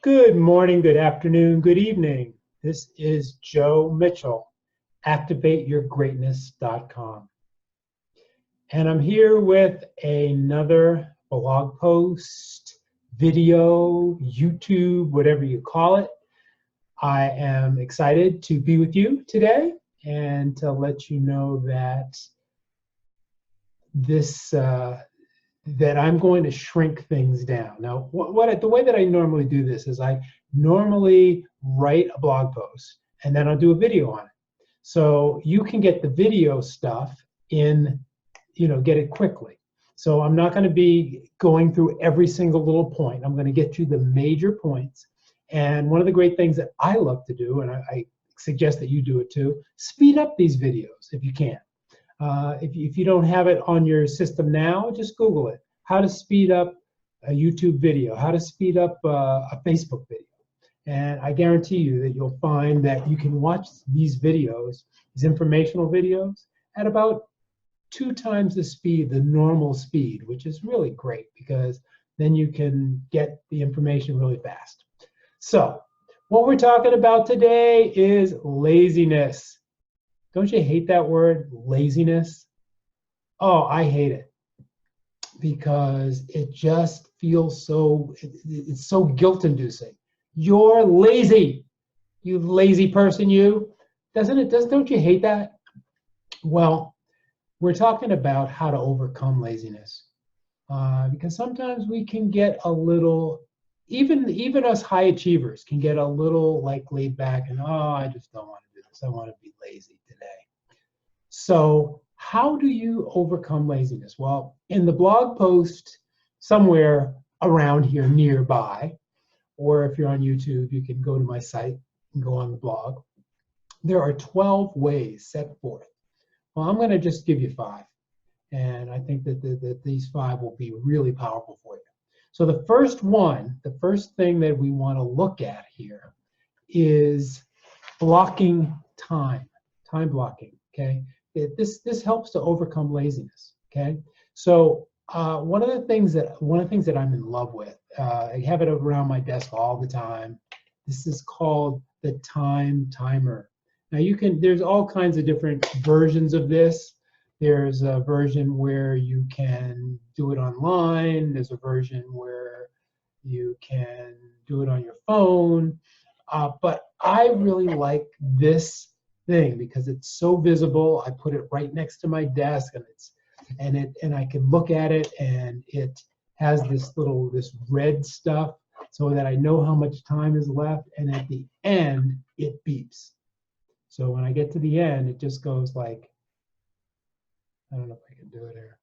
Good morning, good afternoon, good evening. This is Joe Mitchell, activateyourgreatness.com. And I'm here with another blog post, video, YouTube, whatever you call it. I am excited to be with you today and to let you know that that I'm going to shrink things down. Now, the way that I normally do this is I normally write a blog post and then I'll do a video on it. So you can get the video stuff in, get it quickly. So I'm not going to be going through every single little point. I'm going to get you the major points. And one of the great things that I love to do, and I suggest that you do it too, speed up these videos if you can. If you don't have it on your system now, just Google it. How to speed up a YouTube video, how to speed up a Facebook video. And I guarantee you that you'll find that you can watch these videos, these informational videos, at about 2 times the speed, the normal speed, which is really great because then you can get the information really fast. So what we're talking about today is laziness. Don't you hate that word, laziness? Oh, I hate it because it just feels it's so guilt-inducing. You're lazy, you lazy person, you. Don't you hate that? Well, we're talking about how to overcome laziness because sometimes we can get a little, even us high achievers can get a little like laid back and, oh, I just don't want to do this. I want to be lazy today. So how do you overcome laziness? Well, in the blog post somewhere around here nearby, or if you're on YouTube, you can go to my site and go on the blog. There are 12 ways set forth. Well, I'm going to just give you 5. And I think that these 5 will be really powerful for you. So the first thing that we want to look at here is blocking time blocking, okay? This helps to overcome laziness, okay? So one of the things that I'm in love with, I have it around my desk all the time. This is called the time timer. Now there's all kinds of different versions of this. There's a version where you can do it online. There's a version where you can do it on your phone. But I really like this thing because it's so visible. I put it right next to my desk, and I can look at it, and it has this red stuff so that I know how much time is left, and at the end it beeps. So when I get to the end, it just goes like, I don't know if I can do it here.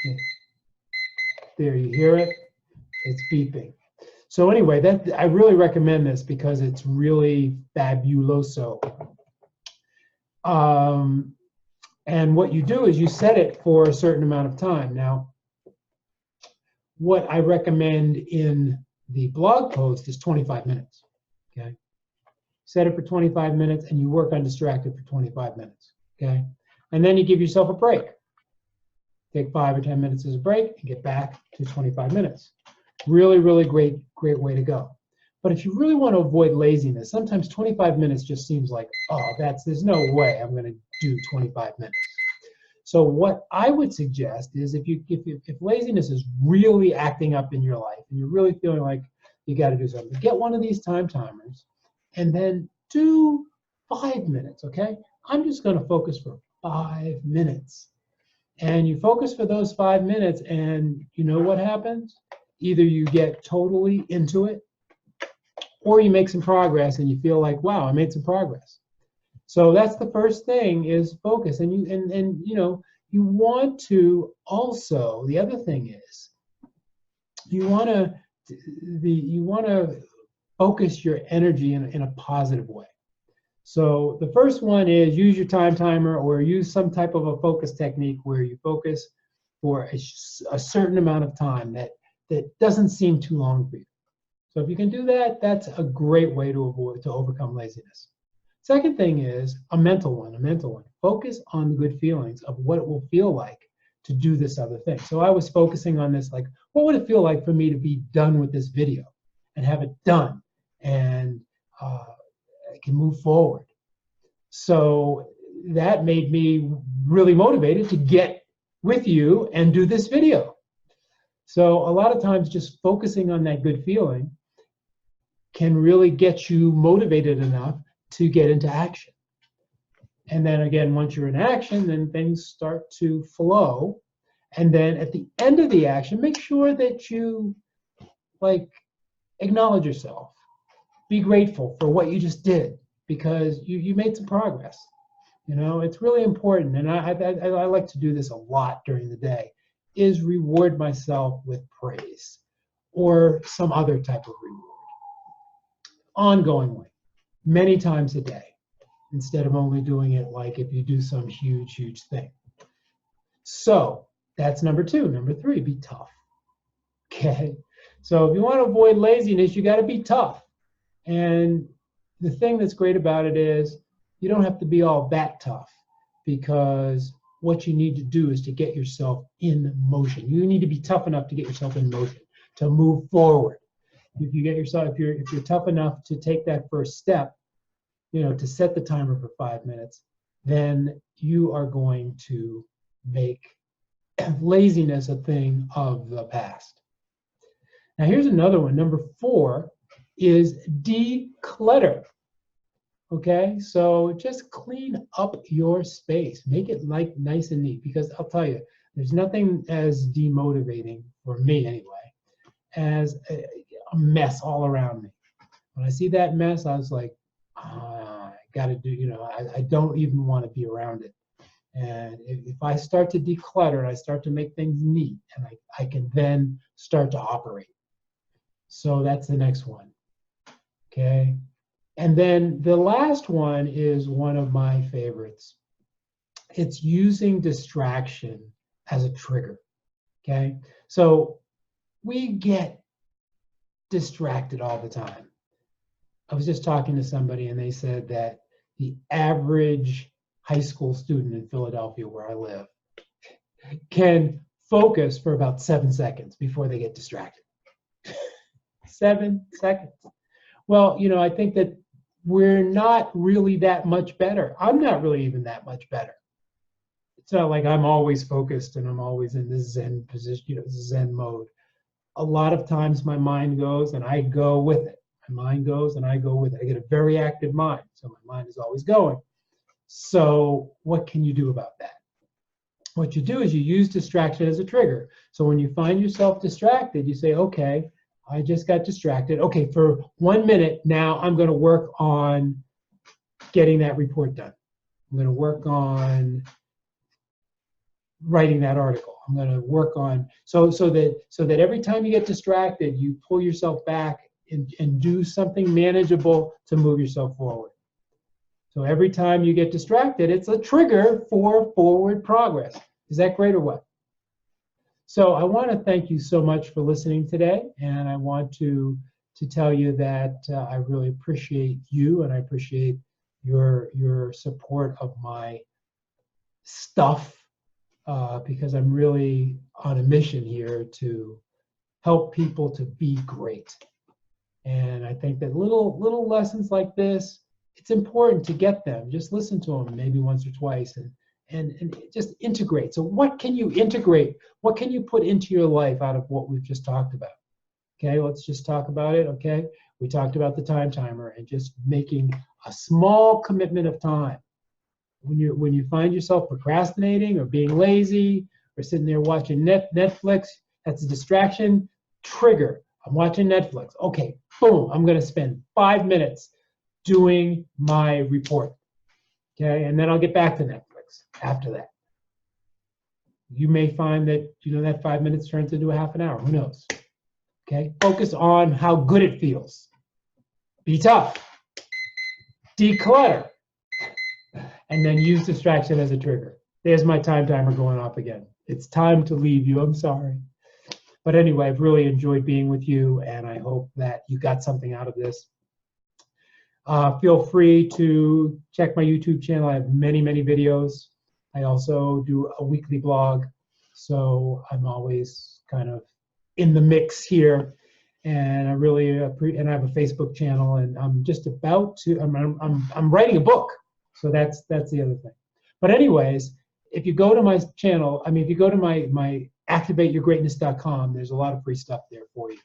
Yeah. There, you hear it? It's beeping. So anyway, I really recommend this because it's really fabuloso. And what you do is you set it for a certain amount of time. Now, what I recommend in the blog post is 25 minutes, okay? Set it for 25 minutes and you work undistracted for 25 minutes, okay? And then you give yourself a break. Take 5 or 10 minutes as a break and get back to 25 minutes. Really, really great way to go. But if you really want to avoid laziness, sometimes 25 minutes just seems like, oh, there's no way I'm going to do 25 minutes. So what I would suggest is if laziness is really acting up in your life and you're really feeling like you got to do something, get one of these time timers and then do 5 minutes, okay? I'm just going to focus for 5 minutes. And you focus for those 5 minutes, and you know what happens? Either you get totally into it, or you make some progress and you feel like, wow, I made some progress. So that's the first thing, is focus. And you want to also, the other thing is, you want to focus your energy in a positive way. So the first one is use your time timer or use some type of a focus technique where you focus for a certain amount of time that doesn't seem too long for you. So if you can do that, that's a great way to overcome laziness. Second thing is a mental one. Focus on the good feelings of what it will feel like to do this other thing. So I was focusing on this, like, what would it feel like for me to be done with this video and have it done, and I can move forward. So that made me really motivated to get with you and do this video. So a lot of times just focusing on that good feeling can really get you motivated enough to get into action. And then again, once you're in action, then things start to flow. And then at the end of the action, make sure that you like acknowledge yourself. Be grateful for what you just did, because you made some progress. You know, it's really important. And I like to do this a lot during the day, is reward myself with praise or some other type of reward. Ongoingly, many times a day, instead of only doing it like if you do some huge, huge thing. So that's number 2. Number 3, be tough. Okay. So if you want to avoid laziness, you got to be tough. And the thing that's great about it is you don't have to be all that tough, because what you need to do is to get yourself in motion. You need to be tough enough to get yourself in motion, to move forward. If you get yourself, if you're tough enough to take that first step, you know, to set the timer for 5 minutes, then you are going to make laziness a thing of the past. Now here's another one. Number 4 is declutter. Okay, so just clean up your space. Make it like nice and neat, because I'll tell you, there's nothing as demotivating, for me anyway, as a mess all around me. When I see that mess, I was like, I got to do, you know, I don't even want to be around it. And if I start to declutter and I start to make things neat, and I can then start to operate. So that's the next one. Okay. And then the last one is one of my favorites. It's using distraction as a trigger. Okay. So we get distracted all the time. I was just talking to somebody, and they said that the average high school student in Philadelphia, where I live, can focus for about 7 seconds before they get distracted. 7 seconds. Well, you know, I think that we're not really that much better. I'm not really even that much better. It's not like I'm always focused and I'm always in this Zen position, you know, Zen mode. A lot of times my mind goes and I go with it. My mind goes and I go with it. I get a very active mind, so my mind is always going. So what can you do about that? What you do is you use distraction as a trigger. So when you find yourself distracted, you say, okay, I just got distracted. Okay, for 1 minute now, I'm going to work on getting that report done. I'm going to work on writing that article. I'm going to work on, so that every time you get distracted, you pull yourself back and do something manageable to move yourself forward. So every time you get distracted, it's a trigger for forward progress. Is that great or what? So I want to thank you so much for listening today, and I want to tell you that I really appreciate you, and I appreciate your support of my stuff, because I'm really on a mission here to help people to be great. And I think that little lessons like this, it's important to get them. Just listen to them maybe once or twice, and just integrate. So what can you integrate? What can you put into your life out of what we've just talked about? Okay, let's just talk about it. Okay, we talked about the time timer and just making a small commitment of time. When you find yourself procrastinating or being lazy or sitting there watching Netflix, that's a distraction trigger. I'm watching Netflix. Okay, boom, I'm going to spend 5 minutes doing my report. Okay, and then I'll get back to Netflix after that. You may find that, you know, that 5 minutes turns into a half an hour. Who knows? Okay, focus on how good it feels. Be tough. Declutter. And then use distraction as a trigger. There's my time timer going off again. It's time to leave you. I'm sorry. But anyway, I've really enjoyed being with you, and I hope that you got something out of this. Feel free to check my YouTube channel. I have many, many videos. I also do a weekly blog. So I'm always kind of in the mix here, and I really and I have a Facebook channel, and I'm just about to. I'm writing a book, so that's the other thing. But anyways, if you go to my channel, I mean, if you go to my activateyourgreatness.com, there's a lot of free stuff there for you,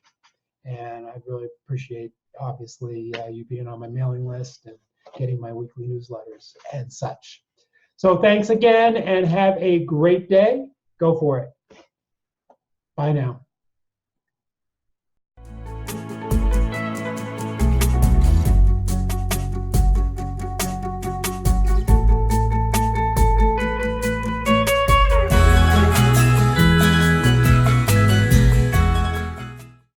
and I really appreciate, obviously, you being on my mailing list and getting my weekly newsletters and such. So thanks again, and have a great day. Go for it. Bye now.